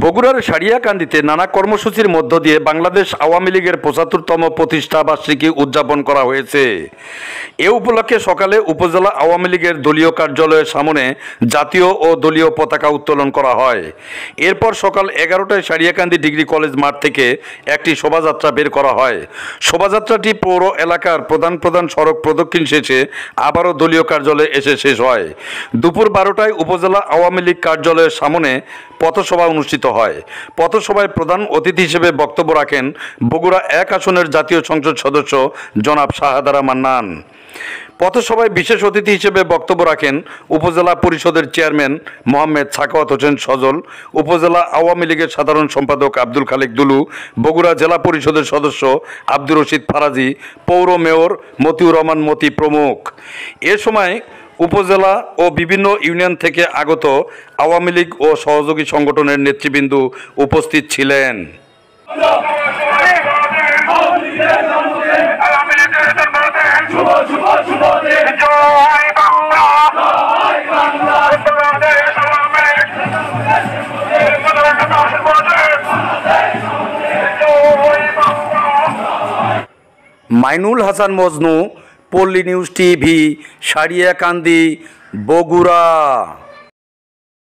বগুড়ার সারিয়াকান্দিতে নানা কর্মসূচির মধ্য দিয়ে বাংলাদেশ আওয়ামী লীগের ৭৫তম প্রতিষ্ঠা বার্ষিকী উদযাপন করা হয়েছে। এ উপলক্ষে সকালে উপজেলা আওয়ামী লীগের দলীয় কার্যালয়ের সামনে জাতীয় ও দলীয় পতাকা উত্তোলন করা হয়। এরপর সকাল ১১টায় সারিয়াকান্দি ডিগ্রি কলেজ মাঠ থেকে একটি শোভাযাত্রা বের করা হয়। শোভাযাত্রাটি পৌর এলাকার প্রধান সড়ক প্রদক্ষিণ শেষে আবারও দলীয় কার্যালয়ে এসে শেষ হয়। দুপুর ১২টায় উপজেলা আওয়ামী লীগ কার্যালয়ের সামনে পথসভা অনুষ্ঠিত হয়। পথসভায় প্রধান অতিথি হিসেবে বক্তব্য রাখেন বগুড়া ১ আসনের জাতীয় সংসদ সদস্য জনাব শাহাদারা মান্নান। পথসভায় বিশেষ অতিথি হিসেবে বক্তব্য রাখেন উপজেলা পরিষদের চেয়ারম্যান মোহাম্মদ সাখাওয়াত হোসেন সজল, উপজেলা আওয়ামী লীগের সাধারণ সম্পাদক আব্দুল খালেক দুলু, বগুড়া জেলা পরিষদের সদস্য আব্দুর রশিদ ফারাজি, পৌর মেয়র মতিউর রহমান মতি প্রমুখ। এ সময় উপজেলা ও বিভিন্ন ইউনিয়ন থেকে আগত আওয়ামী লীগ ও সহযোগী সংগঠনের নেতৃবৃন্দ উপস্থিত ছিলেন। মাইনুল হাসান মজনু, পল্লী নিউজ টিভি, সারিয়াকান্দি, বগুড়া।